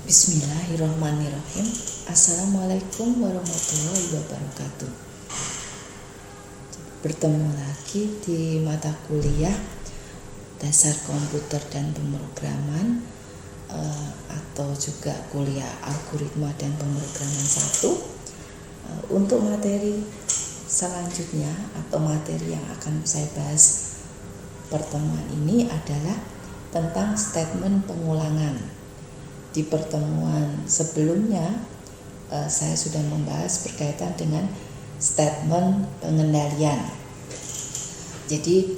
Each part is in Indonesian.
Bismillahirrahmanirrahim. Assalamualaikum warahmatullahi wabarakatuh. Bertemu lagi di mata kuliah dasar komputer dan pemrograman atau juga kuliah algoritma dan pemrograman 1. Untuk materi selanjutnya atau materi yang akan saya bahas pertemuan ini adalah tentang statement pengulangan. Di pertemuan sebelumnya saya sudah membahas berkaitan dengan statement pengendalian. Jadi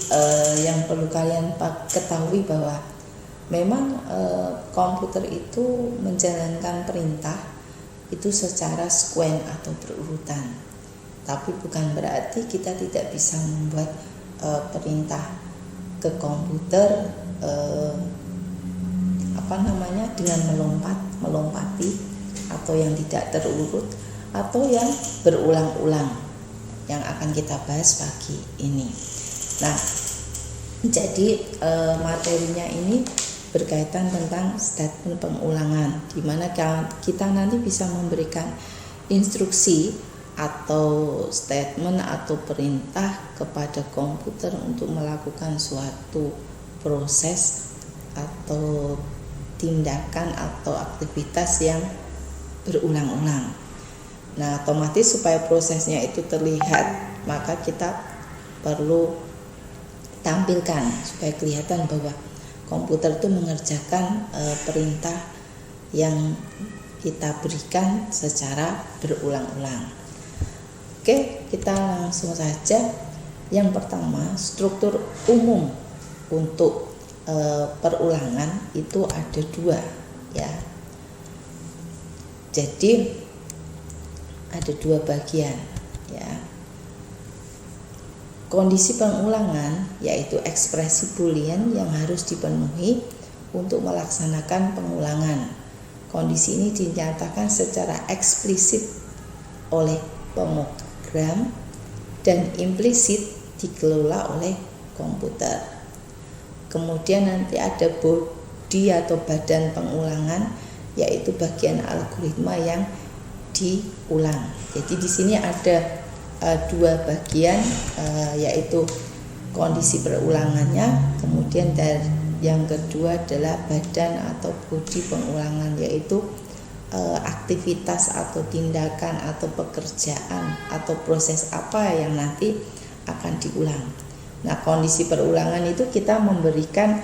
yang perlu kalian ketahui bahwa memang komputer itu menjalankan perintah itu secara sekuen atau berurutan. Tapi bukan berarti kita tidak bisa membuat perintah ke komputer dengan melompati atau yang tidak terurut atau yang berulang-ulang yang akan kita bahas pagi ini. Nah, jadi materinya ini berkaitan tentang statement pengulangan, di mana kita nanti bisa memberikan instruksi atau statement atau perintah kepada komputer untuk melakukan suatu proses atau tindakan atau aktivitas yang berulang-ulang. Nah, otomatis supaya prosesnya itu terlihat, maka kita perlu tampilkan supaya kelihatan bahwa komputer itu mengerjakan perintah yang kita berikan secara berulang-ulang. Oke, kita langsung saja. Yang pertama, struktur umum untuk perulangan itu ada 2 ya. Jadi ada 2 bagian ya. Kondisi pengulangan yaitu ekspresi boolean yang harus dipenuhi untuk melaksanakan pengulangan. Kondisi ini dinyatakan secara eksplisit oleh pemrogram dan implisit dikelola oleh komputer. Kemudian nanti ada body atau badan pengulangan, yaitu bagian algoritma yang diulang. Jadi di sini ada 2 bagian, yaitu kondisi perulangannya, kemudian yang kedua adalah badan atau body pengulangan, yaitu aktivitas atau tindakan atau pekerjaan atau proses apa yang nanti akan diulang. Nah, kondisi perulangan itu kita memberikan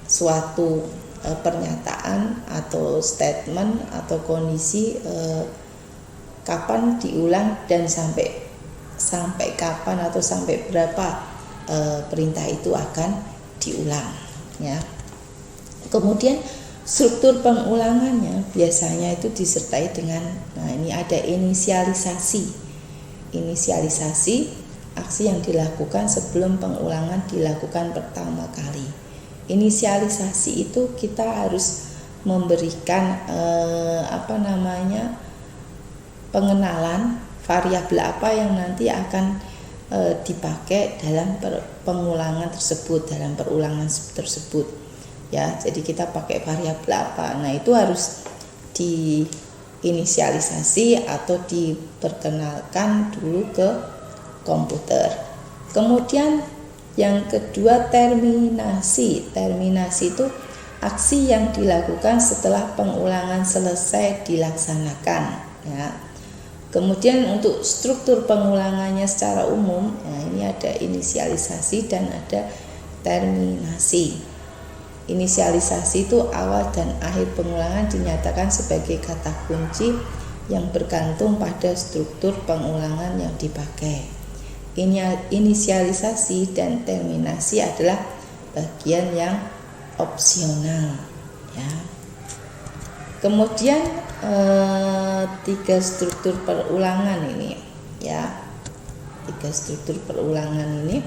suatu pernyataan atau statement atau kondisi kapan diulang dan sampai kapan atau sampai berapa perintah itu akan diulang ya. Kemudian struktur pengulangannya biasanya itu disertai dengan ini ada inisialisasi aksi yang dilakukan sebelum pengulangan dilakukan pertama kali. Inisialisasi itu kita harus memberikan pengenalan variabel apa yang nanti akan dipakai dalam pengulangan tersebut, dalam perulangan tersebut ya. Jadi kita pakai variabel apa. Nah, itu harus diinisialisasi atau diperkenalkan dulu ke komputer. Kemudian yang kedua terminasi. Terminasi itu aksi yang dilakukan setelah pengulangan selesai dilaksanakan ya. Kemudian untuk struktur pengulangannya secara umum, ini ada inisialisasi dan ada terminasi. Inisialisasi itu awal dan akhir pengulangan dinyatakan sebagai kata kunci yang bergantung pada struktur pengulangan yang dipakai. Inisialisasi dan terminasi adalah bagian yang opsional ya. Kemudian 3 struktur perulangan ini ya. 3 struktur perulangan ini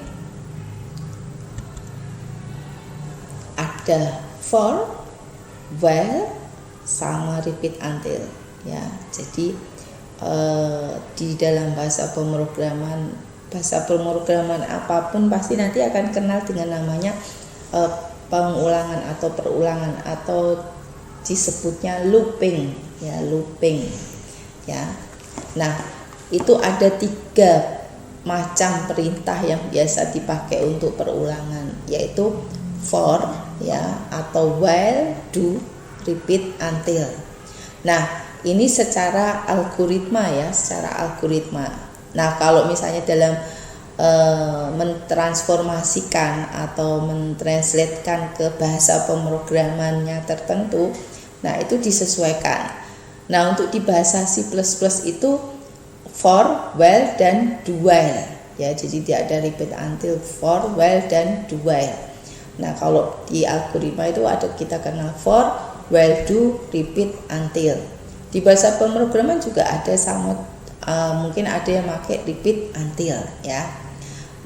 ada for, while, sama repeat until ya. Jadi di dalam bahasa pemrograman apapun pasti nanti akan kenal dengan namanya pengulangan atau perulangan atau disebutnya looping ya, looping ya. Nah, itu ada 3 macam perintah yang biasa dipakai untuk perulangan, yaitu for ya, atau while, do, repeat, until. Nah, ini secara algoritma ya, secara algoritma. Nah, kalau misalnya dalam mentransformasikan atau mentranslatekan ke bahasa pemrogramannya tertentu, nah itu disesuaikan. Nah, untuk di bahasa C++ itu for, while, dan do while ya, jadi tidak ada repeat until, for, while, dan do while. Nah, kalau di algoritma itu ada kita kenal for, while, do, repeat, until. Di bahasa pemrograman juga ada sama, mungkin ada yang pakai repeat until ya.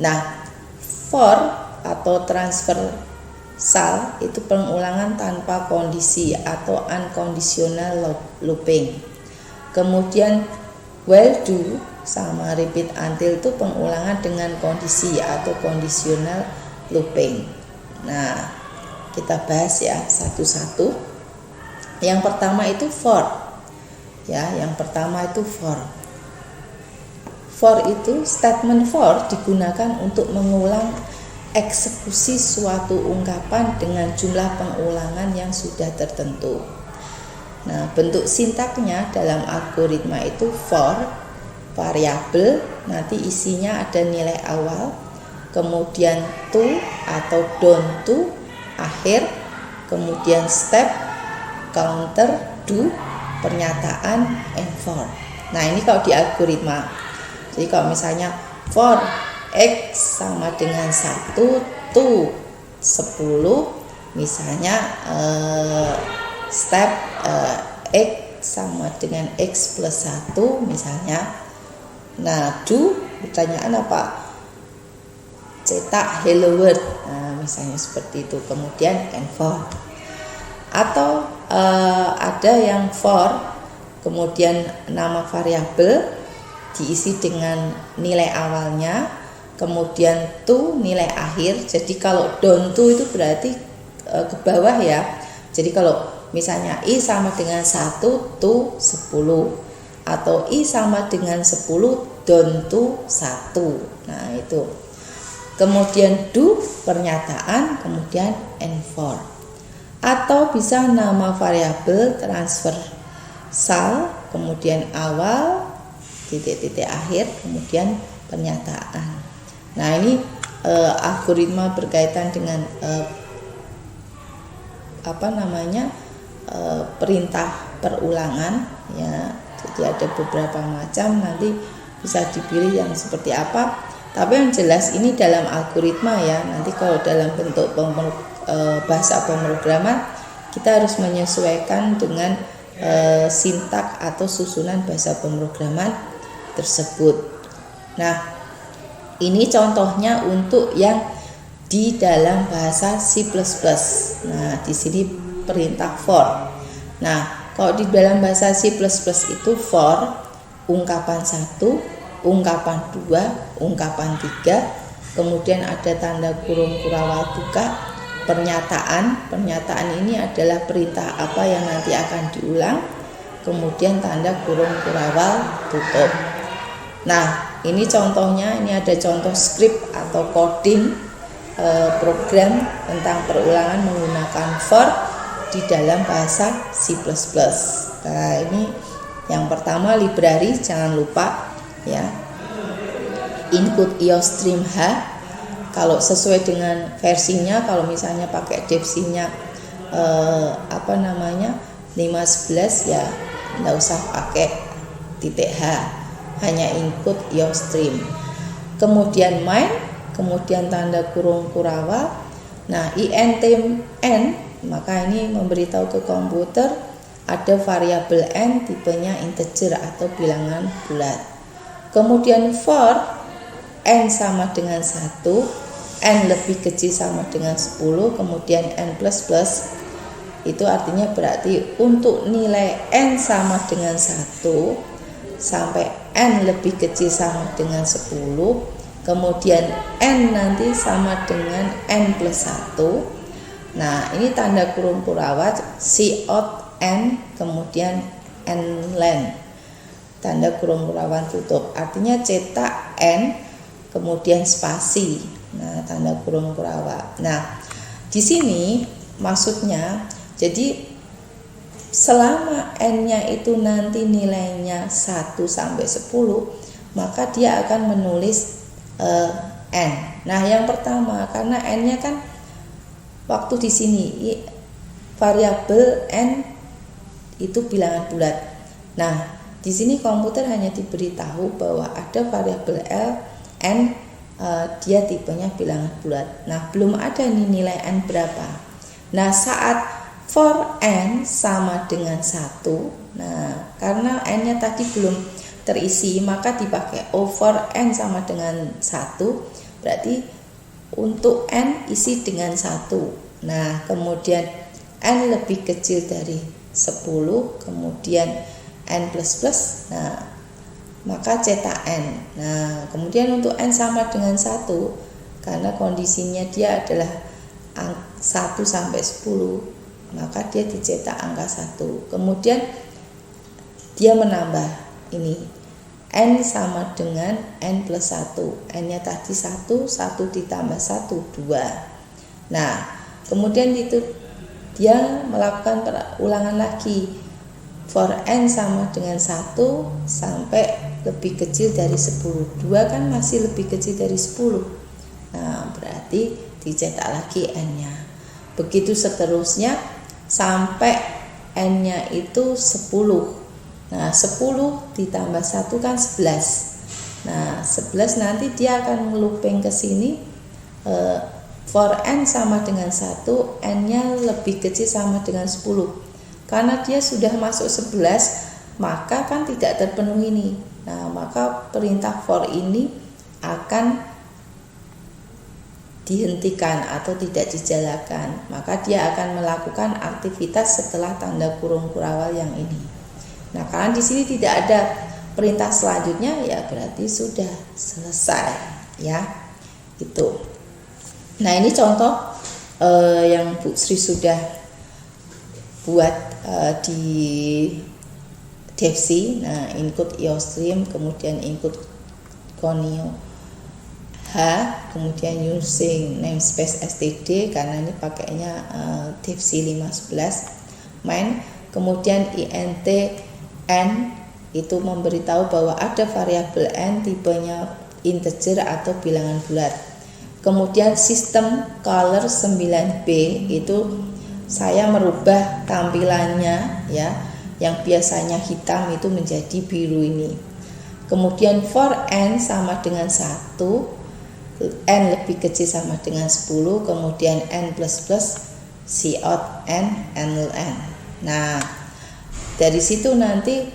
Nah, for atau transversal itu pengulangan tanpa kondisi atau unconditional looping. Kemudian while, do sama repeat until itu pengulangan dengan kondisi atau conditional looping. Nah, kita bahas ya satu-satu. Yang pertama itu for. Ya, yang pertama itu for. For itu, statement for digunakan untuk mengulang eksekusi suatu ungkapan dengan jumlah pengulangan yang sudah tertentu. Nah, bentuk sintaknya dalam algoritma itu for, variabel, nanti isinya ada nilai awal, kemudian to atau don't to, akhir, kemudian step, counter, do, pernyataan, and for. Nah, ini kalau di algoritma. Jadi kalau misalnya for X sama dengan 1 to 10, misalnya step X sama dengan X plus 1 misalnya. Nah, do pertanyaan apa? Cetak hello world. Nah, misalnya seperti itu. Kemudian and for. Atau ada yang for kemudian nama variabel diisi dengan nilai awalnya, kemudian to nilai akhir. Jadi kalau don't to itu berarti ke bawah ya. Jadi kalau misalnya I sama dengan 1 to 10, atau I sama dengan 10 don't to 1. Nah, itu. Kemudian do pernyataan, kemudian and for. Atau bisa nama variabel transversal, kemudian awal, titik-titik akhir, kemudian pernyataan. Nah, ini algoritma berkaitan dengan perintah perulangan ya. Jadi ada beberapa macam, nanti bisa dipilih yang seperti apa. Tapi yang jelas ini dalam algoritma ya. Nanti kalau dalam bentuk bahasa pemrograman, kita harus menyesuaikan dengan sintak atau susunan bahasa pemrograman tersebut. Nah, ini contohnya untuk yang di dalam bahasa C++. Nah, di sini perintah for. Nah, kalau di dalam bahasa C++ itu for ungkapan 1, ungkapan 2, ungkapan 3, kemudian ada tanda kurung kurawal buka, pernyataan. Pernyataan ini adalah perintah apa yang nanti akan diulang, kemudian tanda kurung kurawal tutup. Nah, ini contohnya, ini ada contoh script atau coding program tentang perulangan menggunakan for di dalam bahasa C++. Nah, ini yang pertama library, jangan lupa ya. Input IOStream H. Kalau sesuai dengan versinya, kalau misalnya pakai devc-nya 5.11 ya enggak usah pakai .h, hanya input IOStream. Kemudian main, kemudian tanda kurung kurawal. Nah, int n, maka ini memberitahu ke komputer ada variabel n tipenya integer atau bilangan bulat. Kemudian for n sama dengan 1, n lebih kecil sama dengan 10, kemudian n plus plus, itu artinya berarti untuk nilai n sama dengan 1 sampai n lebih kecil sama dengan 10, kemudian n nanti sama dengan n plus 1. Nah, ini tanda kurung kurawal cout n kemudian n len, tanda kurung kurawan tutup, artinya cetak n kemudian spasi, nah tanda kurung kurawa. Nah di sini maksudnya, jadi selama n-nya itu nanti nilainya 1 sampai 10, maka dia akan menulis n. Nah yang pertama, karena n-nya kan waktu di sini variabel n itu bilangan bulat. Nah di sini komputer hanya diberitahu bahwa ada variabel n, dia tipenya bilangan bulat. Nah belum ada nih nilai n berapa. Nah saat for n sama dengan 1, nah karena n-nya tadi belum terisi, maka dipakai for n sama dengan 1, berarti untuk n isi dengan 1. Nah kemudian n lebih kecil dari 10, kemudian n plus plus, nah maka cetak n. Nah kemudian untuk n sama dengan 1, karena kondisinya dia adalah 1 sampai 10, maka dia dicetak angka 1. Kemudian dia menambah ini, n sama dengan n plus 1, n-nya tadi 1, 1 ditambah 1, 2. Nah kemudian itu dia melakukan ulangan lagi, for n sama dengan 1 sampai lebih kecil dari 10. 2 kan masih lebih kecil dari 10. Nah berarti dicetak lagi n-nya. Begitu seterusnya sampai n-nya itu 10. Nah 10 ditambah 1 kan 11. Nah 11 nanti dia akan looping ke sini, for n sama dengan 1, n-nya lebih kecil sama dengan 10. Karena dia sudah masuk 11, maka kan tidak terpenuhi ini. Nah maka perintah for ini akan dihentikan atau tidak dijalankan, maka dia akan melakukan aktivitas setelah tanda kurung kurawal yang ini. Nah karena di sini tidak ada perintah selanjutnya, ya berarti sudah selesai, ya itu. Nah ini contoh yang Bu Sri sudah buat di Devsi. Nah input IOStream, kemudian input Conio H, kemudian using namespace std karena ini pakainya Devsi 511 main, kemudian int n itu memberitahu bahwa ada variabel n tipenya integer atau bilangan bulat. Kemudian sistem color 9b itu saya merubah tampilannya, ya, yang biasanya hitam itu menjadi biru ini. Kemudian for n sama dengan 1, n lebih kecil sama dengan 10, kemudian n plus plus, cout n, n. Nah dari situ nanti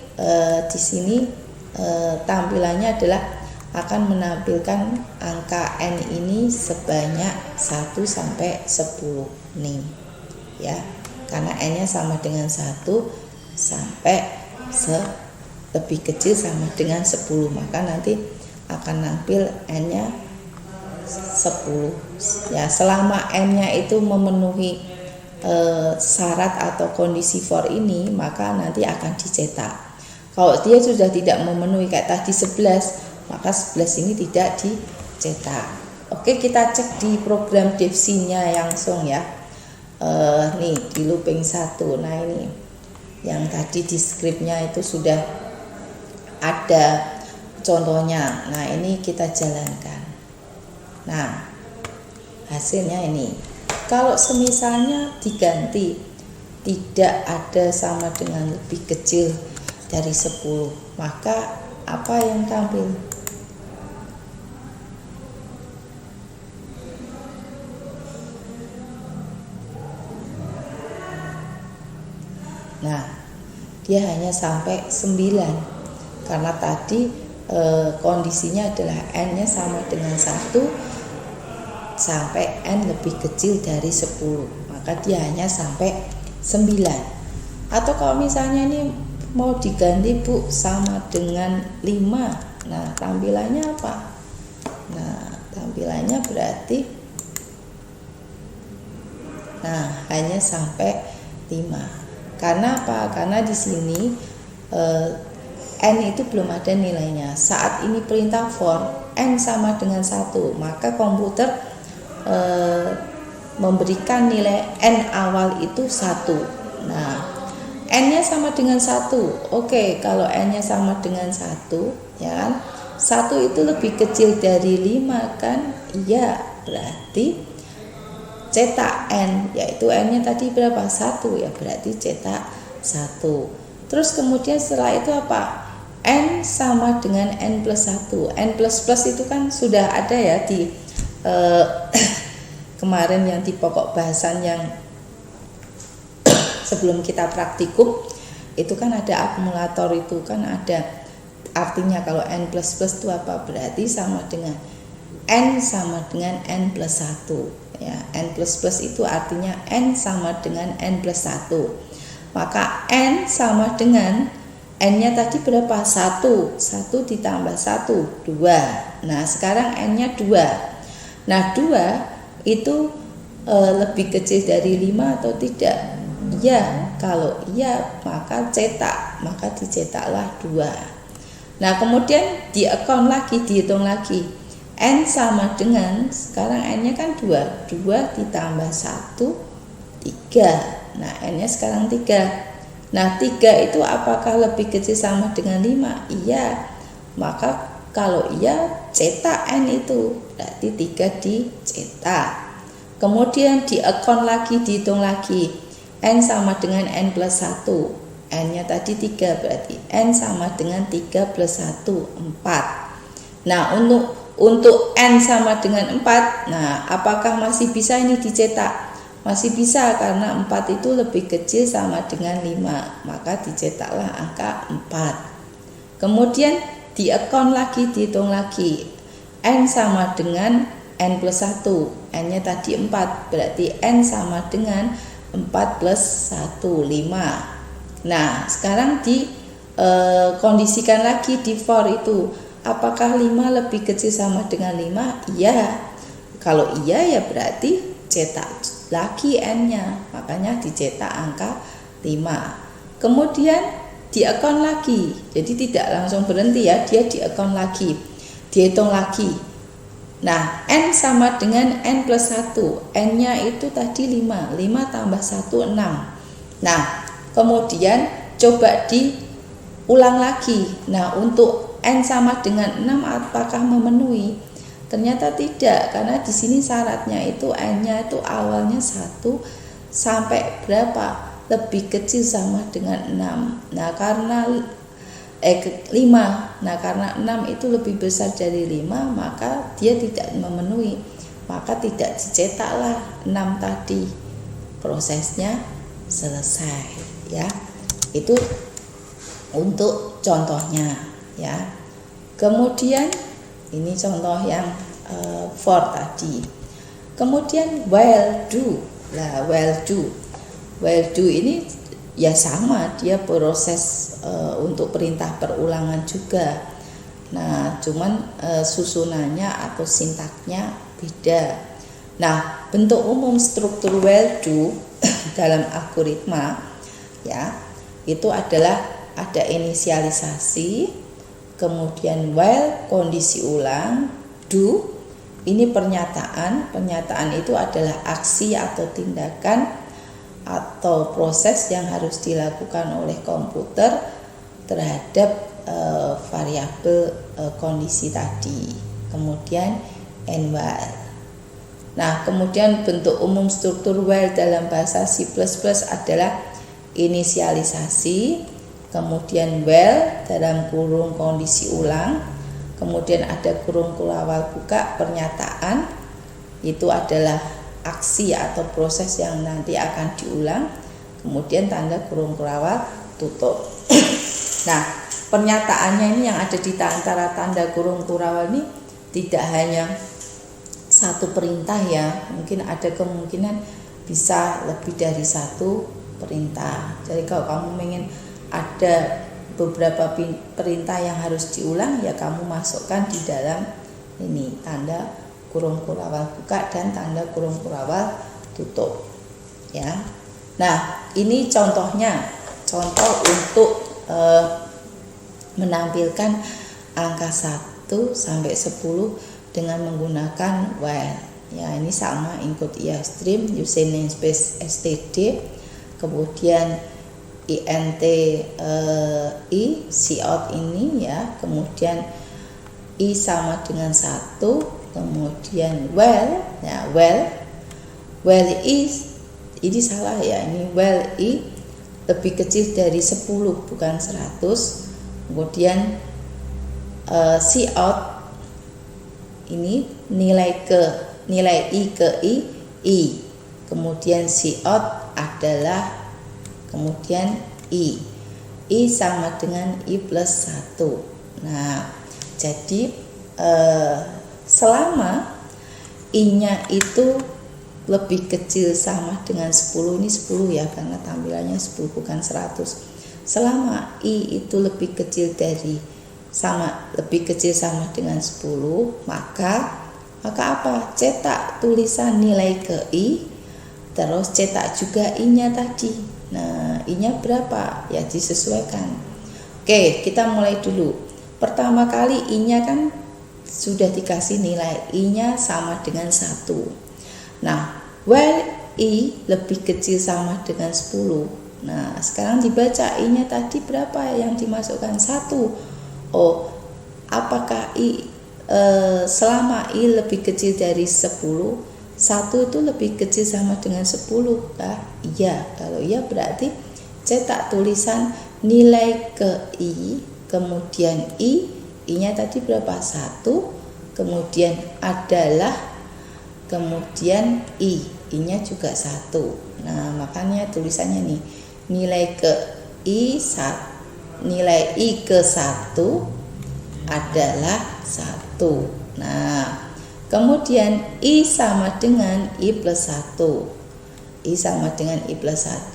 di sini tampilannya adalah akan menampilkan angka n ini sebanyak 1 sampai 10 nih, ya, karena n-nya sama dengan 1 sampai lebih kecil sama dengan 10, maka nanti akan nampil n-nya 10, ya. Selama n-nya itu memenuhi syarat atau kondisi for ini, maka nanti akan dicetak. Kalau dia sudah tidak memenuhi kayak tadi 11, maka 11 ini tidak dicetak. Oke, kita cek di program Devsi-nya langsung, ya. Nih di looping 1. Nah ini yang tadi di skripnya itu sudah ada contohnya. Nah ini kita jalankan. Nah hasilnya ini, kalau semisalnya diganti tidak ada sama dengan lebih kecil dari 10, maka apa yang tampil? Nah dia hanya sampai 9 karena tadi kondisinya adalah n-nya sama dengan 1 sampai n lebih kecil dari 10, maka dia hanya sampai 9. Atau kalau misalnya ini mau diganti Bu sama dengan 5, nah tampilannya apa? Nah tampilannya berarti hanya sampai 5. Karena apa? Karena di sini n itu belum ada nilainya. Saat ini perintah for n sama dengan 1, maka komputer memberikan nilai n awal itu 1. Nah, n-nya sama dengan 1. Oke, kalau n-nya sama dengan 1, ya kan? 1 itu lebih kecil dari 5 kan? Iya, berarti cetak n, yaitu n-nya tadi berapa? 1, ya berarti cetak 1. Terus kemudian setelah itu apa? N sama dengan n plus 1. N plus plus itu kan sudah ada ya di kemarin yang di pokok bahasan yang sebelum kita praktikum itu kan ada akumulator, itu kan ada artinya kalau n plus plus itu apa? Berarti sama dengan n sama dengan n plus 1 ya. N plus plus itu artinya n sama dengan n plus 1. Maka n sama dengan n-nya tadi berapa? 1 ditambah 1, 2. Nah sekarang n-nya 2. Nah 2 itu lebih kecil dari 5 atau tidak? Iya, kalau iya maka cetak, maka dicetaklah 2. Nah kemudian di account lagi, dihitung lagi. N sama dengan, sekarang n-nya kan 2 ditambah 1, 3. Nah n-nya sekarang 3. Nah 3 itu apakah lebih kecil sama dengan 5? Iya. Maka kalau iya cetak n itu, berarti 3 dicetak. Kemudian di account lagi, dihitung lagi. N sama dengan n plus 1. N-nya tadi 3, berarti n sama dengan 3 plus 1, 4. Nah untuk n sama dengan 4, nah apakah masih bisa ini dicetak? Masih bisa, karena 4 itu lebih kecil sama dengan 5, maka dicetaklah angka 4. Kemudian di account lagi, dihitung lagi. N sama dengan n plus 1, n-nya tadi 4, berarti n sama dengan 4 plus 1, 5. Nah sekarang kondisikan lagi di for itu, apakah 5 lebih kecil sama dengan 5? Iya. Kalau iya ya berarti cetak lagi n-nya, makanya dicetak angka 5. Kemudian di account lagi, jadi tidak langsung berhenti ya, dia di account lagi, dihitung lagi. Nah n sama dengan n plus 1, n-nya itu tadi 5 tambah 1, 6. Nah kemudian coba diulang lagi. Nah untuk n sama dengan 6 apakah memenuhi? Ternyata tidak, karena di sini syaratnya itu n-nya itu awalnya 1 sampai berapa? Lebih kecil sama dengan 6. Nah karena 5. Nah karena 6 itu lebih besar dari 5, maka dia tidak memenuhi. Maka tidak dicetaklah 6 tadi. Prosesnya selesai ya. Itu untuk contohnya ya. Kemudian ini contoh yang for tadi. Kemudian while do. Nah, while do ini ya sama, dia proses untuk perintah perulangan juga. Nah, cuman susunannya atau sintaknya beda. Nah, bentuk umum struktur while do dalam algoritma ya, itu adalah ada inisialisasi, kemudian while kondisi ulang, do ini pernyataan itu adalah aksi atau tindakan atau proses yang harus dilakukan oleh komputer terhadap variabel kondisi tadi. Kemudian and while. Nah, kemudian bentuk umum struktur while dalam bahasa C++ adalah inisialisasi, kemudian while dalam kurung kondisi ulang, kemudian ada kurung awal buka pernyataan, itu adalah aksi atau proses yang nanti akan diulang, kemudian tanda kurung awal tutup. Nah, pernyataannya ini yang ada di antara tanda kurung awal ini tidak hanya satu perintah ya, mungkin ada kemungkinan bisa lebih dari satu perintah. Jadi kalau kamu ingin ada beberapa perintah yang harus diulang, ya kamu masukkan di dalam ini tanda kurung awal buka dan tanda kurung awal tutup ya. Nah, ini contohnya, contoh untuk menampilkan angka 1 sampai 10 dengan menggunakan while. Ya, ini sama input IA stream, using namespace std, kemudian int i cout ini ya, kemudian i sama dengan 1, kemudian while ya, while i ini salah ya, ini while i lebih kecil dari 10 bukan 100, kemudian cout ini nilai i ke i, kemudian cout adalah kemudian i sama dengan i plus 1. Nah, jadi selama i-nya itu lebih kecil sama dengan 10, ini 10 ya karena tampilannya 10 bukan 100. Selama i itu lebih kecil sama dengan 10, maka apa? Cetak tulisan nilai ke i, terus cetak juga i-nya tadi. Nah, i-nya berapa? Ya disesuaikan. Oke, kita mulai dulu. Pertama kali i-nya kan sudah dikasih nilai, i-nya sama dengan 1. Nah, while i lebih kecil sama dengan 10. Nah, sekarang dibaca i-nya tadi berapa yang dimasukkan? 1. Oh, apakah selama i lebih kecil dari 10, 1 itu lebih kecil sama dengan 10? Nah, iya. Kalau iya berarti cetak tulisan nilai ke i, kemudian i-nya tadi berapa? 1, kemudian adalah, kemudian i-nya juga 1. Nah, makanya tulisannya nih, nilai i ke 1 adalah 1. Nah, kemudian i sama dengan i plus 1. I sama dengan i plus 1.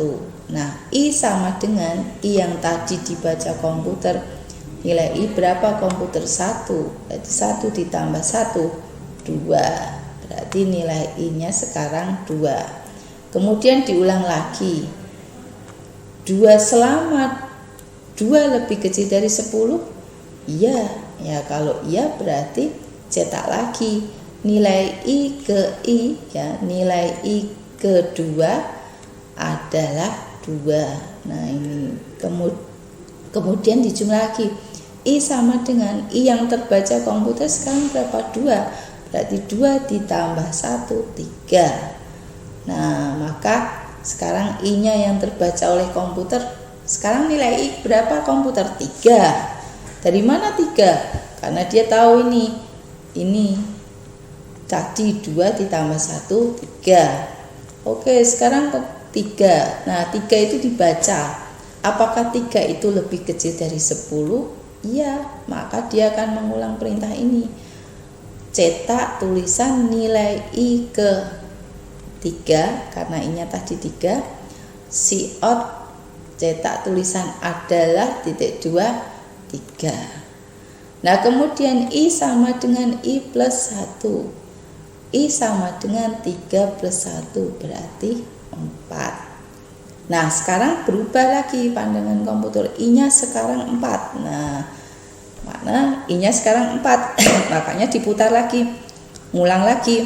Nah, i sama dengan i yang tadi dibaca komputer. Nilai i berapa komputer? 1. Berarti 1 ditambah 1, 2. Berarti nilai i-nya sekarang 2. Kemudian diulang lagi. 2 selama 2 lebih kecil dari 10? Iya. Ya, kalau iya berarti cetak lagi nilai i ke i ya, nilai i kedua adalah 2. Nah, ini kemudian dijumlah lagi. I sama dengan i yang terbaca komputer sekarang berapa? 2. Berarti 2 ditambah 1, 3. Nah, maka sekarang i-nya yang terbaca oleh komputer, sekarang nilai i berapa komputer? 3. Dari mana 3? Karena dia tahu ini tadi 2 ditambah 1, 3. Oke, sekarang 3. Nah, 3 itu dibaca. Apakah 3 itu lebih kecil dari 10? Iya, maka dia akan mengulang perintah ini. Cetak tulisan nilai i ke 3, karena i-nya tadi 3. Cout cetak tulisan adalah titik 2, 3. Nah, kemudian i sama dengan i plus 1. I sama dengan 3 plus 1 berarti 4. Nah, sekarang berubah lagi pandangan komputer. I-nya sekarang 4. Nah, mana i-nya sekarang 4. Makanya diputar lagi. Ngulang lagi.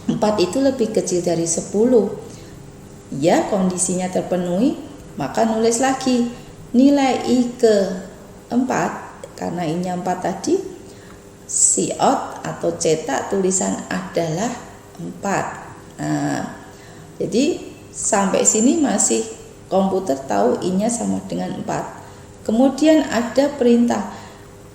4 itu lebih kecil dari 10. Ya, kondisinya terpenuhi, maka nulis lagi nilai i ke 4, karena i-nya 4 tadi, cout atau cetak tulisan adalah 4. Nah, jadi sampai sini masih komputer tahu i-nya sama dengan 4. Kemudian ada perintah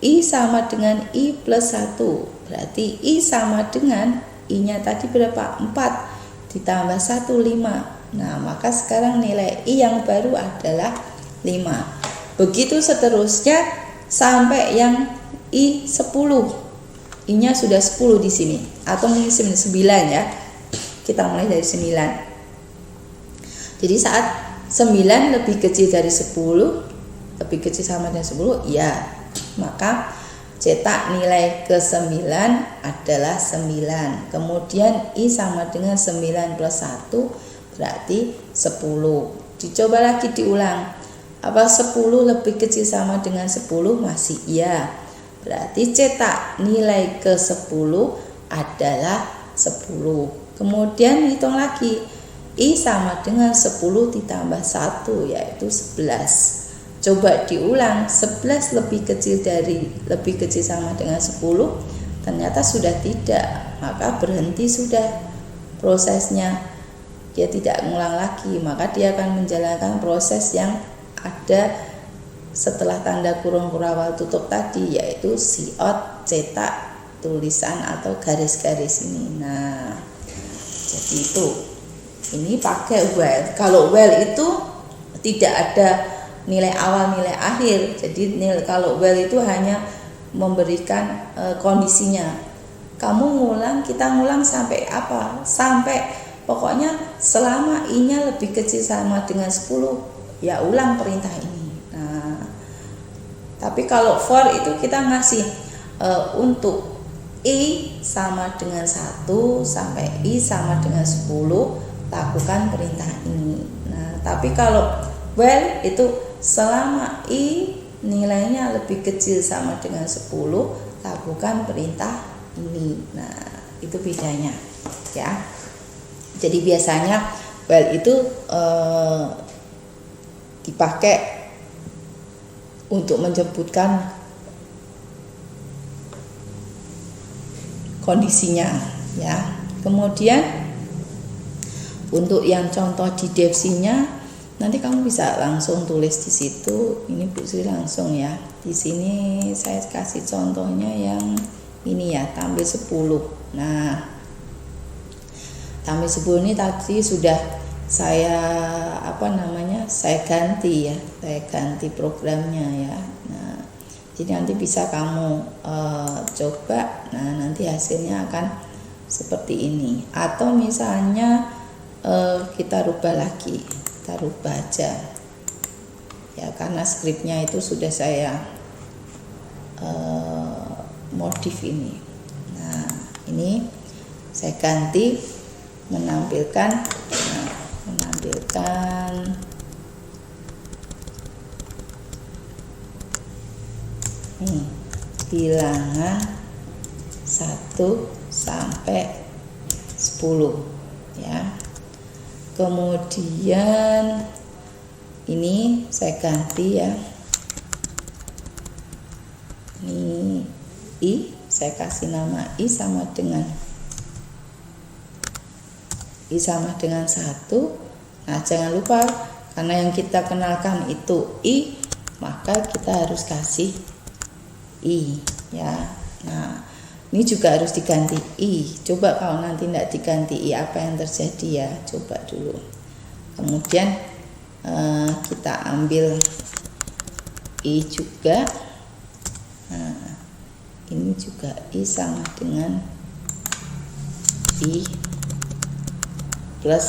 i sama dengan i plus 1. Berarti i sama dengan i-nya tadi berapa? 4 ditambah 1, 5. Nah, maka sekarang nilai i yang baru adalah 5. Begitu seterusnya sampai yang i 10. I-nya sudah 10 di sini, atau mungkin 9 ya. Kita mulai dari 9. Jadi saat 9 lebih kecil dari 10, lebih kecil sama dengan 10, ya, maka cetak nilai ke 9 adalah 9. Kemudian i sama dengan 9 plus 1 berarti 10. Dicoba lagi diulang. Apa 10 lebih kecil sama dengan 10? Masih iya. Berarti cetak nilai ke 10 adalah 10. Kemudian hitung lagi. I sama dengan 10 ditambah 1 yaitu 11. Coba diulang, 11 lebih kecil sama dengan 10, ternyata sudah tidak, maka berhenti sudah prosesnya. Dia tidak mengulang lagi, maka dia akan menjalankan proses yang ada setelah tanda kurung kurawal tutup tadi, yaitu siot, cetak, tulisan atau garis-garis ini. Nah, jadi itu. Ini pakai while. Kalau while itu tidak ada nilai awal nilai akhir, jadi kalau while itu hanya memberikan kondisinya. Kita ngulang sampai apa? Sampai pokoknya selama i-nya lebih kecil sama dengan 10, ya ulang perintah ini. Nah, tapi kalau for itu kita ngasih untuk i sama dengan 1 sampai i sama dengan 10, lakukan perintah ini. Nah, tapi kalau while itu selama i nilainya lebih kecil sama dengan 10, lakukan perintah ini. Nah, itu bedanya ya. Jadi biasanya while itu dipakai untuk menyebutkan kondisinya ya. Kemudian untuk yang contoh di devsinya nanti kamu bisa langsung tulis di situ. Ini Bu Sri langsung ya. Di sini saya kasih contohnya yang ini ya, tampil 10. Nah, tampil 10 ini tadi sudah saya saya ganti ya. Saya ganti programnya ya. Nah, jadi nanti bisa kamu coba. Nah, nanti hasilnya akan seperti ini. Atau misalnya kita rubah lagi. Kita rubah aja ya, karena skripnya itu sudah saya modif ini. Nah, ini saya ganti menampilkan bilangan 1 sampai 10 ya. Kemudian ini saya ganti ya, ini i, saya kasih nama i sama dengan 1. Nah, jangan lupa karena yang kita kenalkan itu i, maka kita harus kasih i ya. Nah, ini juga harus diganti i. Coba kalau nanti tidak diganti i, apa yang terjadi ya? Coba dulu. Kemudian kita ambil i juga. Nah, ini juga i sama dengan i plus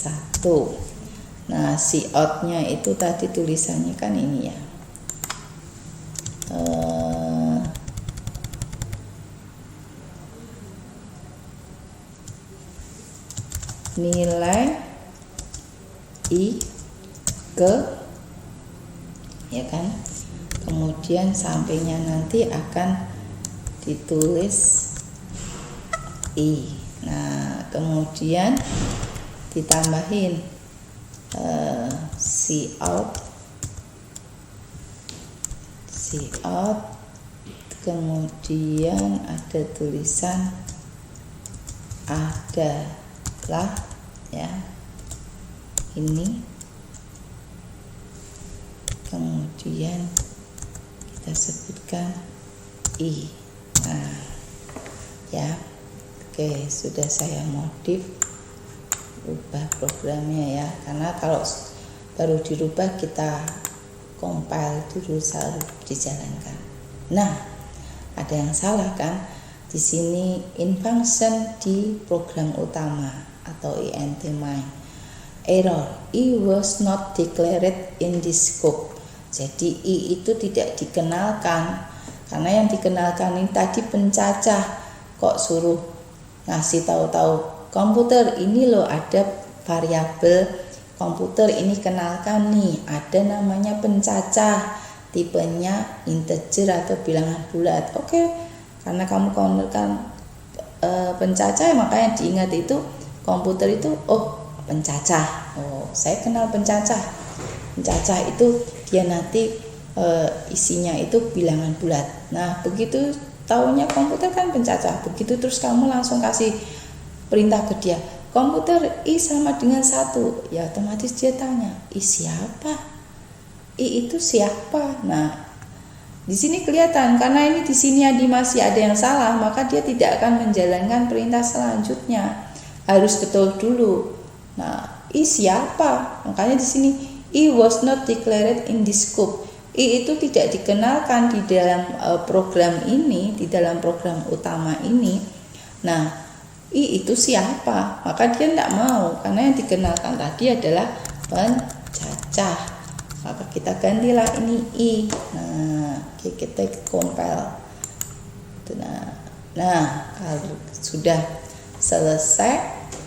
1. Nah, si out-nya itu tadi tulisannya kan ini ya. Nilai i ke ya kan, kemudian sampainya nanti akan ditulis i. Nah, kemudian ditambahin cout, kemudian ada tulisan adalah ya, ini kemudian kita sebutkan i. Nah ya, oke, sudah saya modif, ubah programnya ya, karena kalau baru dirubah kita compile dulu, harus dijalankan. Nah, ada yang salah kan di sini, in function di program utama atau int main, error i was not declared in this scope. Jadi i itu tidak dikenalkan, karena yang dikenalkan ini tadi pencacah, kok suruh ngasih tahu-tahu komputer ini loh ada variabel komputer ini kenalkan nih, ada namanya pencacah, tipenya integer atau bilangan bulat. Oke, karena kamu kenalkan pencacah, makanya diingat itu komputer itu pencacah. Saya kenal pencacah. Pencacah itu dia nanti isinya itu bilangan bulat. Nah, begitu taunya komputer kan pencacah. Begitu terus kamu langsung kasih perintah ke dia, komputer I sama dengan 1, ya otomatis dia tanya, I siapa? I itu siapa? Nah, di sini kelihatan karena ini di sini masih ada yang salah, maka dia tidak akan menjalankan perintah selanjutnya. Harus betul dulu. Nah, I siapa? Makanya di sini I was not declared in this scope. I itu tidak dikenalkan di dalam program ini, di dalam program utama ini. Nah, I itu siapa? Maka dia tidak mau karena yang dikenalkan tadi adalah pencacah. Maka kita gantilah ini I. Nah, kita compile. Nah, kalau sudah selesai,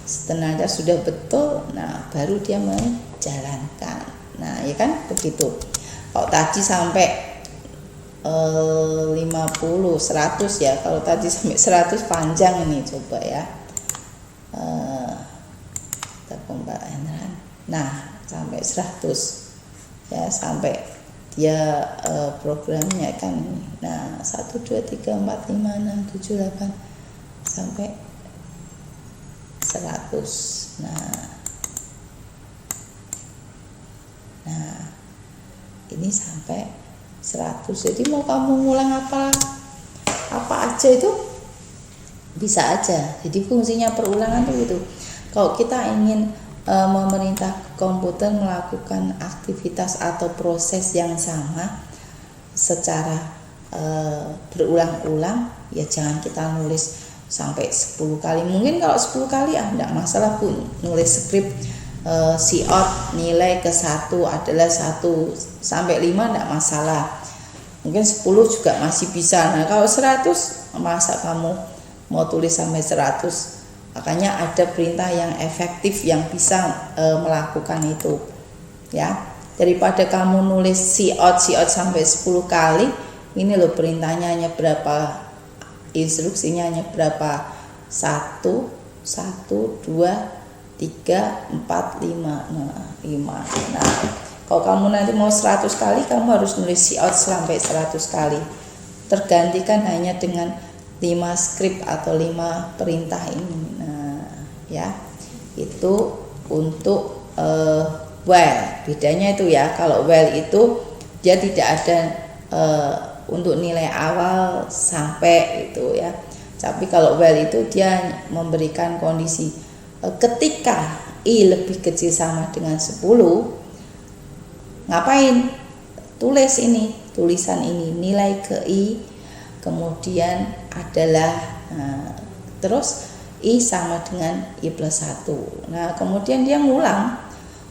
sebenarnya sudah betul, nah baru dia menjalankan. Nah, ya kan begitu. Kalau tadi sampai 50, 100 ya. Kalau tadi sampai 100 panjang ini, coba ya. Kita compile enter. Nah, sampai 100. Ya, sampai dia programnya kan ini. Nah, 1 2 3 4 5 6 7 8 sampai 100. Nah, ini sampai 100. Jadi mau kamu ngulang apa aja itu bisa aja. Jadi fungsinya perulangan tuh gitu. Kalau kita ingin memerintah komputer melakukan aktivitas atau proses yang sama secara berulang-ulang, ya jangan kita nulis sampai 10 kali. Mungkin kalau 10 kali enggak masalah Bu, nulis skrip cout nilai ke 1 adalah 1 sampai 5 enggak masalah. Mungkin 10 juga masih bisa. Nah, kalau 100 masa kamu mau tulis sampai 100? Makanya ada perintah yang efektif yang bisa melakukan itu. Ya, daripada kamu nulis cout sampai 10 kali, ini loh perintahnya hanya berapa, instruksinya hanya berapa, 1 2 3 4 5. Nah, 5. Nah, kalau kamu nanti mau 100 kali, kamu harus nulis cout sampai 100 kali. Tergantikan hanya dengan 5 skrip atau 5 perintah ini. Nah, ya, itu untuk while. Bedanya itu ya, kalau while itu dia tidak ada untuk nilai awal sampai itu ya. Tapi kalau while itu dia memberikan kondisi ketika I lebih kecil sama dengan 10, ngapain? Tulis ini, tulisan ini, nilai ke I, kemudian adalah terus I sama dengan I plus 1. Nah, kemudian dia ngulang.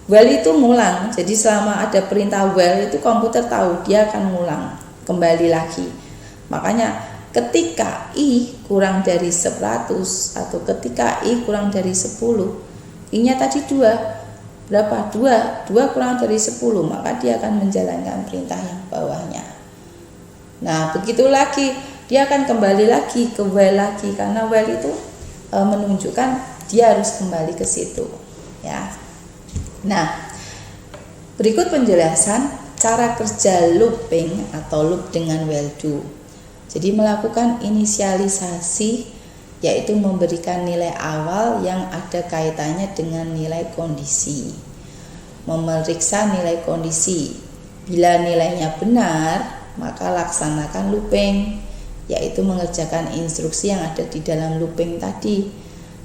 While itu ngulang. Jadi selama ada perintah while itu komputer tahu dia akan ngulang, kembali lagi. Makanya ketika I kurang dari 100 atau ketika I kurang dari 10, I-nya tadi 2. Berapa? 2 kurang dari 10, maka dia akan menjalankan perintah yang bawahnya. Nah, begitu lagi dia akan kembali lagi ke while lagi, karena while itu menunjukkan dia harus kembali ke situ ya. Nah, berikut penjelasan cara kerja looping atau loop dengan while do. Jadi melakukan inisialisasi, yaitu memberikan nilai awal yang ada kaitannya dengan nilai kondisi. Memeriksa nilai kondisi. Bila nilainya benar, maka laksanakan looping, yaitu mengerjakan instruksi yang ada di dalam looping tadi.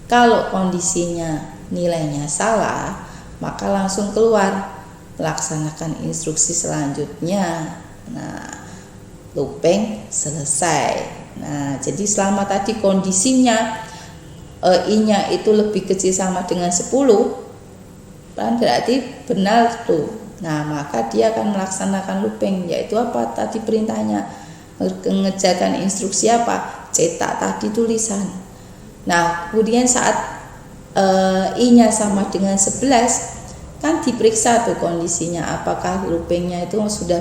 Kalau kondisinya nilainya salah, maka langsung keluar, laksanakan instruksi selanjutnya. Nah, looping selesai. Nah, jadi selama tadi kondisinya I-nya itu lebih kecil sama dengan 10, kan berarti benar tuh. Nah, maka dia akan melaksanakan looping, yaitu apa tadi perintahnya? Mengerjakan instruksi apa? Cetak tadi tulisan. Nah, kemudian saat I-nya sama dengan 11, kan diperiksa tuh kondisinya apakah loopingnya itu sudah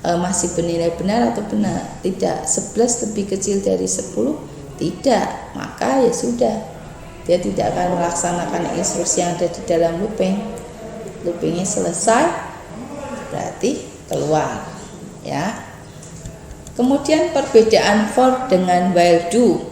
masih bernilai benar atau benar. Tidak, 11 lebih kecil dari 10, tidak, maka ya sudah, dia tidak akan melaksanakan instruksi yang ada di dalam looping. Loopingnya selesai, berarti keluar, ya. Kemudian perbedaan for dengan while do.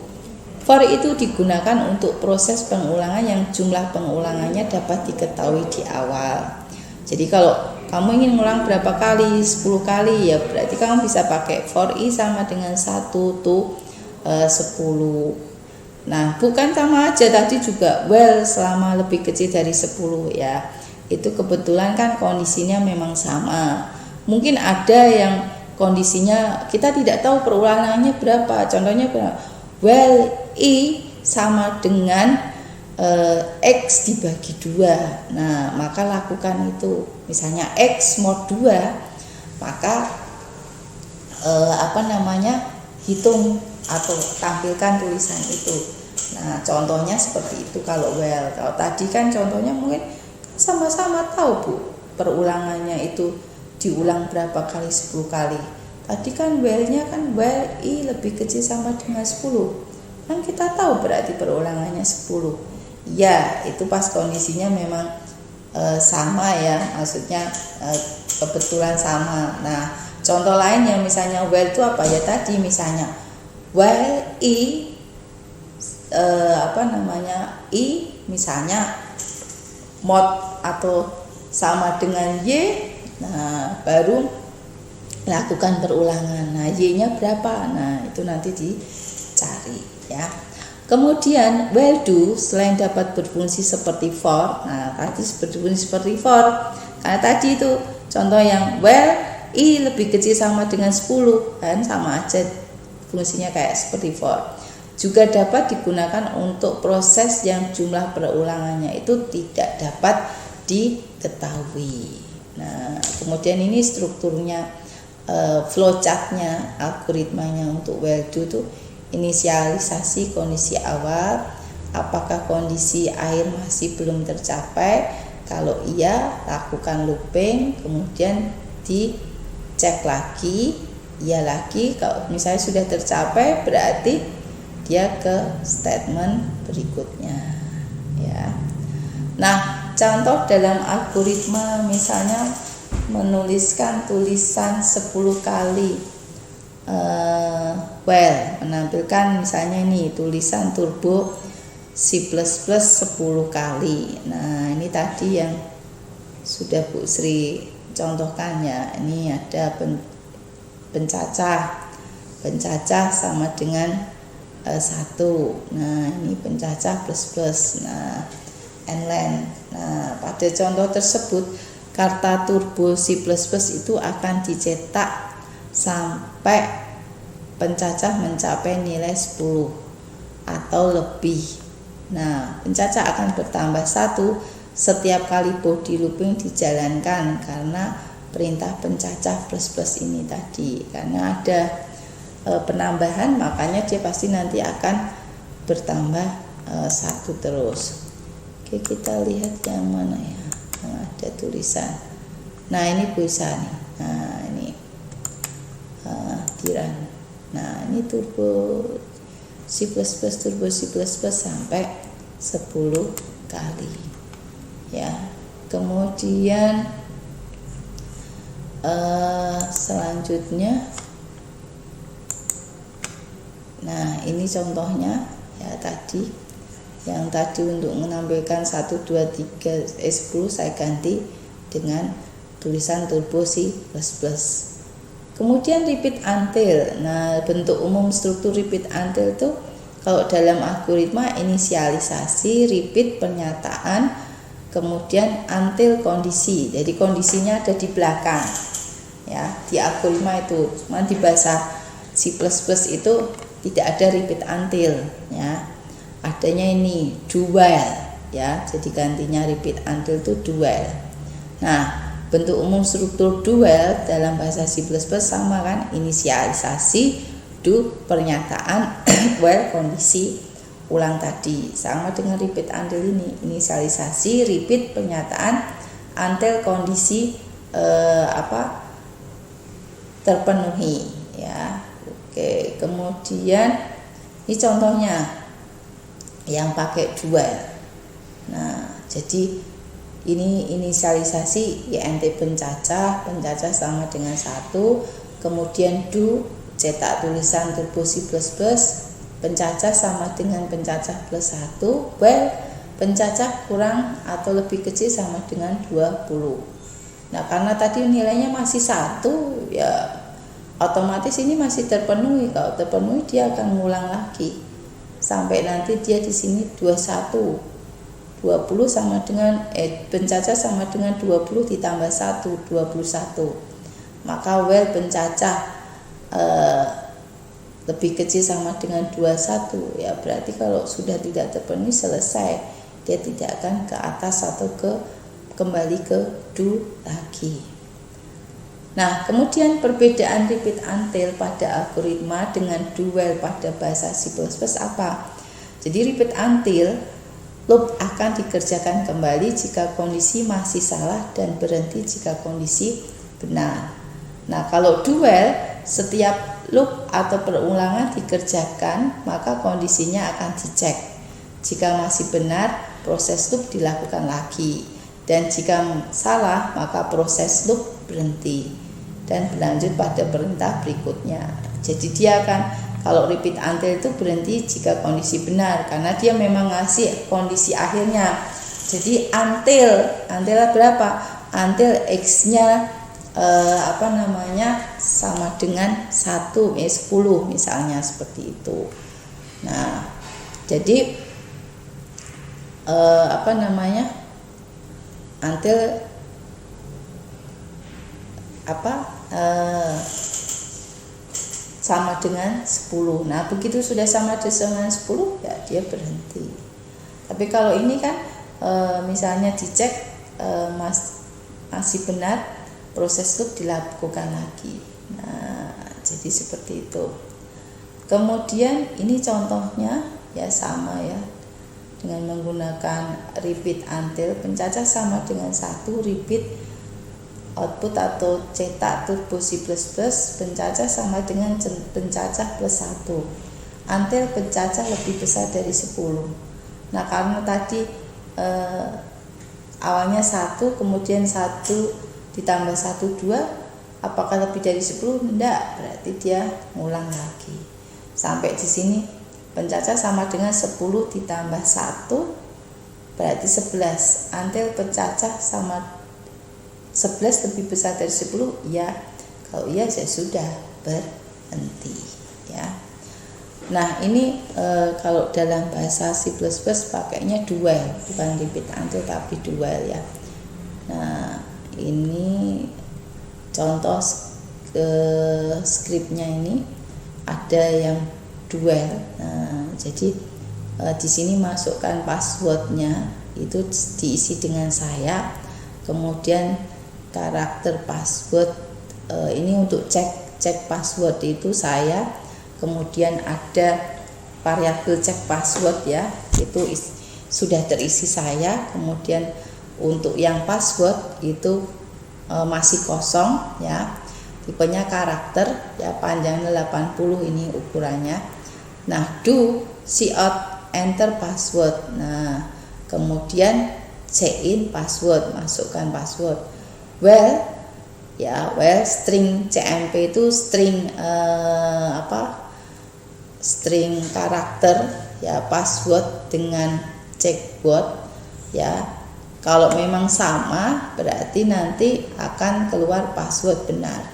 For itu digunakan untuk proses pengulangan yang jumlah pengulangannya dapat diketahui di awal. Jadi kalau kamu ingin ngulang berapa kali, 10 kali, ya berarti kamu bisa pakai for i sama dengan 1 to 10. Nah, bukan sama aja tadi juga while selama lebih kecil dari 10 ya. Itu kebetulan kan kondisinya memang sama. Mungkin ada yang kondisinya kita tidak tahu perulangannya berapa. Contohnya while i sama dengan X dibagi 2. Nah, maka lakukan itu. Misalnya X mod 2, maka hitung atau tampilkan tulisan itu. Nah, contohnya seperti itu kalau while. Kalau tadi kan contohnya mungkin sama-sama tahu Bu, perulangannya itu diulang berapa kali, 10 kali. Tadi kan while-nya kan while i lebih kecil sama dengan 10. Kan kita tahu berarti perulangannya 10. Ya, itu pas kondisinya memang sama ya, maksudnya kebetulan sama. Nah, contoh lain yang misalnya while itu apa ya tadi, misalnya while i i misalnya mod atau sama dengan y, nah baru lakukan perulangan. Nah, y-nya berapa? Nah, itu nanti dicari ya. Kemudian while do selain dapat berfungsi seperti for, nah tadi berfungsi seperti for, karena tadi itu contoh yang while i lebih kecil sama dengan 10, kan sama aja fungsinya kayak seperti for. Juga dapat digunakan untuk proses yang jumlah perulangannya itu tidak dapat diketahui. Nah, kemudian ini strukturnya, flowchartnya, algoritmanya untuk while do itu inisialisasi kondisi awal, apakah kondisi akhir masih belum tercapai. Kalau iya, lakukan looping, kemudian dicek lagi, iya lagi. Kalau misalnya sudah tercapai, berarti dia ke statement berikutnya ya. Nah, contoh dalam algoritma misalnya menuliskan tulisan 10 kali while, menampilkan misalnya ini tulisan turbo C++ 10 kali. Nah, ini tadi yang sudah Bu Sri contohkan ya. Ini ada pencacah sama dengan 1. Nah, ini pencacah plus. Nah, nlen. Nah, pada contoh tersebut karta turbo C++ itu akan dicetak sampai pencacah mencapai nilai 10 atau lebih. Nah, pencacah akan bertambah 1 setiap kali body looping dijalankan karena perintah pencacah plus ini tadi. Karena ada penambahan, makanya dia pasti nanti akan bertambah 1 terus. Oke, kita lihat yang mana ya. Nah, ada tulisan. Nah, ini bisa nih. Nah, ini tiran. Nah, ini turbo C++ sampai 10 kali ya. Kemudian selanjutnya, nah ini contohnya ya, tadi yang tadi untuk menampilkan 1, 2, 3, 10 saya ganti dengan tulisan turbo C++. Kemudian repeat until. Nah, bentuk umum struktur repeat until itu kalau dalam algoritma inisialisasi, repeat pernyataan, kemudian until kondisi. Jadi kondisinya ada di belakang. Ya, di algoritma itu. Cuma di bahasa C++ itu tidak ada repeat until ya. Adanya ini do while ya. Jadi gantinya repeat until itu do while. Nah, bentuk umum struktur do while dalam bahasa C++ sama kan, inisialisasi, do pernyataan, while kondisi. ulang tadi. Sama dengan repeat until ini, inisialisasi, repeat, pernyataan until kondisi terpenuhi ya. Oke, kemudian ini contohnya yang pakai dual. Nah, jadi ini inisialisasi INT pencacah sama dengan 1, kemudian do cetak tulisan turbo C++, pencacah sama dengan pencacah plus 1, while pencacah kurang atau lebih kecil sama dengan 20. Nah, karena tadi nilainya masih 1, ya otomatis ini masih terpenuhi. Kalau terpenuhi dia akan ngulang lagi sampai nanti dia di sini 21. 20 sama dengan pencacah sama dengan 20 ditambah 1, 21. Maka while pencacah lebih kecil sama dengan 21, ya berarti kalau sudah tidak terpenuhi selesai, dia tidak akan ke atas atau kembali ke do lagi. Nah, kemudian perbedaan repeat until pada algoritma dengan do while pada bahasa C++ apa? Jadi repeat until loop akan dikerjakan kembali jika kondisi masih salah dan berhenti jika kondisi benar. Nah, kalau do while setiap loop atau perulangan dikerjakan, maka kondisinya akan dicek. Jika masih benar, proses loop dilakukan lagi. Dan jika salah, maka proses loop berhenti dan berlanjut pada perintah berikutnya. Jadi dia akan, kalau repeat until itu berhenti jika kondisi benar, karena dia memang ngasih kondisi akhirnya. Jadi until berapa? Until x-nya sama dengan 10 misalnya seperti itu. Nah, jadi until sama dengan 10. Nah, begitu sudah sama dengan 10, ya dia berhenti. Tapi kalau ini kan misalnya dicek masih benar, proses loop dilakukan lagi. Nah, jadi seperti itu. Kemudian ini contohnya ya sama ya, dengan menggunakan repeat until, pencacah sama dengan 1, repeat output atau cetak turbo C++, pencacah sama dengan pencacah plus 1, until pencacah lebih besar dari 10. Nah, karena tadi awalnya 1, kemudian 1 ditambah 1, 2, apakah lebih dari 10? Tidak, berarti dia ngulang lagi. Sampai di sini pencacah sama dengan 10 ditambah 1 berarti 11. Until pencacah sama 11 lebih besar dari 10, ya. Kalau iya, saya sudah berhenti ya. Nah, ini kalau dalam bahasa C++ pakainya do while, bukan repeat until tapi do while ya. Nah, ini contoh skripnya ini ada yang do while. Nah, jadi di sini masukkan passwordnya itu diisi dengan saya, kemudian karakter password ini untuk cek password itu saya, kemudian ada variabel cek password ya, itu sudah terisi saya, kemudian untuk yang password itu masih kosong ya, tipenya karakter ya, panjangnya 80 ini ukurannya. Nah, do cout enter password. Nah, kemudian in password, masukkan password. Well string cmp itu string string karakter ya, password dengan checkboard ya. Kalau memang sama berarti nanti akan keluar password benar.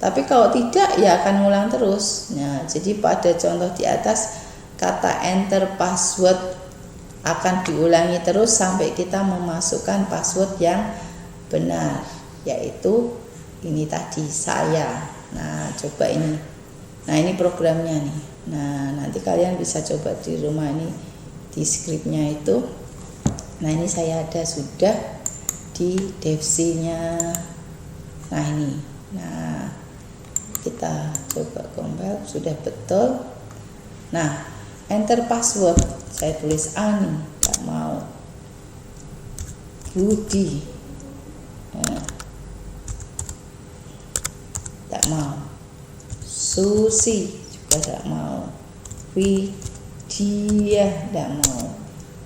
Tapi kalau tidak ya akan ngulang terus. Nah, jadi pada contoh di atas kata enter password akan diulangi terus sampai kita memasukkan password yang benar, yaitu ini tadi saya. Nah, coba ini. Nah, ini programnya nih. Nah, nanti kalian bisa coba di rumah ini di skripnya itu. Nah, ini saya ada sudah di devc-nya. Nah, ini. Nah, kita coba compile, sudah betul. Nah, enter password. saya tulis Ani, nggak mau. Budi, nggak mau. Susi juga nggak mau. Widya nggak mau.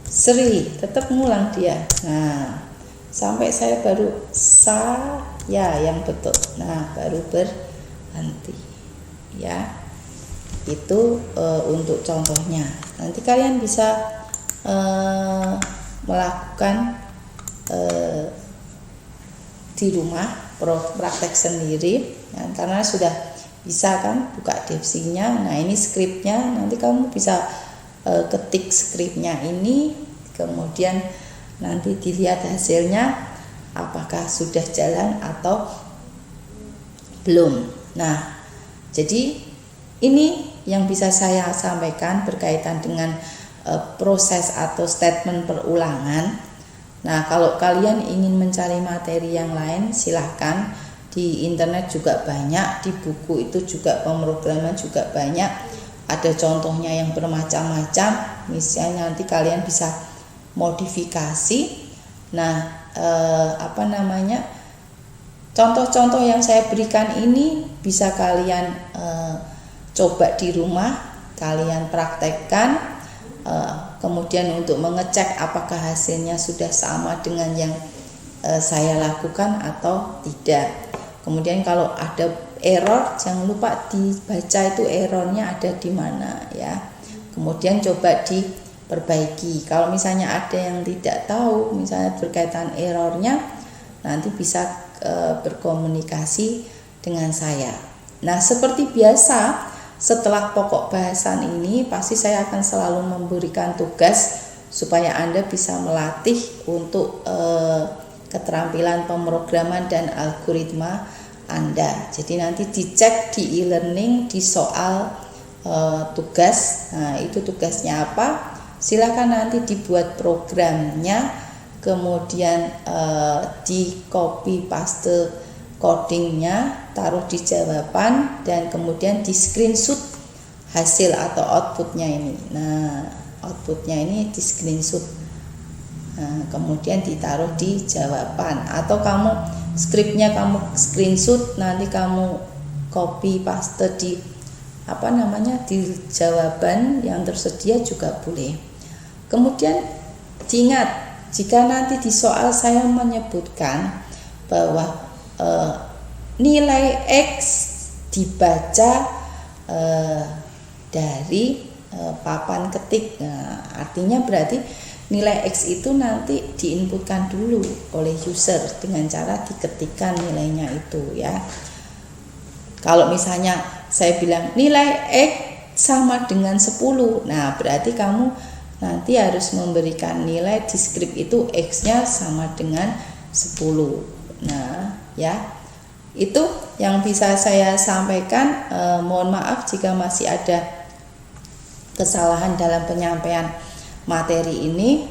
Sri tetap ngulang dia. Nah, sampai saya baru saya yang betul. Nah, baru berhenti. Ya, itu untuk contohnya. Nanti kalian bisa melakukan di rumah praktek sendiri ya, karena sudah bisa kan buka Devsinya. Nah, ini skripnya, nanti kamu bisa ketik skripnya ini, kemudian nanti dilihat hasilnya apakah sudah jalan atau belum. Nah, jadi ini yang bisa saya sampaikan berkaitan dengan proses atau statement perulangan. Nah, kalau kalian ingin mencari materi yang lain, silahkan. Di internet juga banyak, di buku itu juga pemrograman juga banyak. Ada contohnya yang bermacam-macam. Misalnya nanti kalian bisa modifikasi. Nah, contoh-contoh yang saya berikan ini bisa kalian coba di rumah, kalian praktekkan. Kemudian untuk mengecek apakah hasilnya sudah sama dengan yang saya lakukan atau tidak. Kemudian kalau ada error, jangan lupa dibaca itu errornya ada di mana ya. Kemudian coba diperbaiki. Kalau misalnya ada yang tidak tahu, misalnya berkaitan errornya, nanti bisa berkomunikasi dengan saya. Nah, seperti biasa, setelah pokok bahasan ini pasti saya akan selalu memberikan tugas supaya Anda bisa melatih untuk keterampilan pemrograman dan algoritma Anda. Jadi nanti dicek di e-learning di soal tugas. Nah, itu tugasnya apa? Silakan nanti dibuat programnya, kemudian di copy paste codingnya, taruh di jawaban, dan kemudian di screenshot hasil atau outputnya ini. Nah, outputnya ini di screenshot, nah, kemudian ditaruh di jawaban, atau kamu skripnya kamu screenshot, nanti kamu copy paste di di jawaban yang tersedia juga boleh. Kemudian diingat, jika nanti di soal saya menyebutkan bahwa nilai X dibaca dari papan ketik. Nah, artinya berarti nilai X itu nanti diinputkan dulu oleh user dengan cara diketikkan nilainya itu ya. Kalau misalnya saya bilang nilai X sama dengan 10, nah berarti kamu nanti harus memberikan nilai di skrip itu X-nya sama dengan 10. Nah, ya, itu yang bisa saya sampaikan. Mohon maaf jika masih ada kesalahan dalam penyampaian materi ini.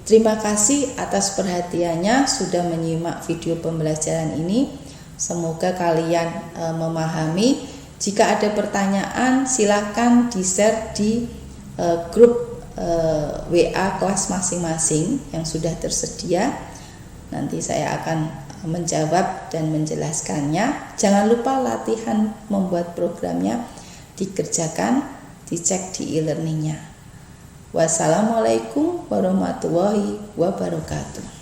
Terima kasih atas perhatiannya sudah menyimak video pembelajaran ini. Semoga kalian memahami. Jika ada pertanyaan, silakan di-share di grup WA kelas masing-masing yang sudah tersedia. Nanti saya akan menjawab dan menjelaskannya. Jangan lupa latihan membuat programnya dikerjakan, dicek di e-learningnya. Wassalamualaikum warahmatullahi wabarakatuh.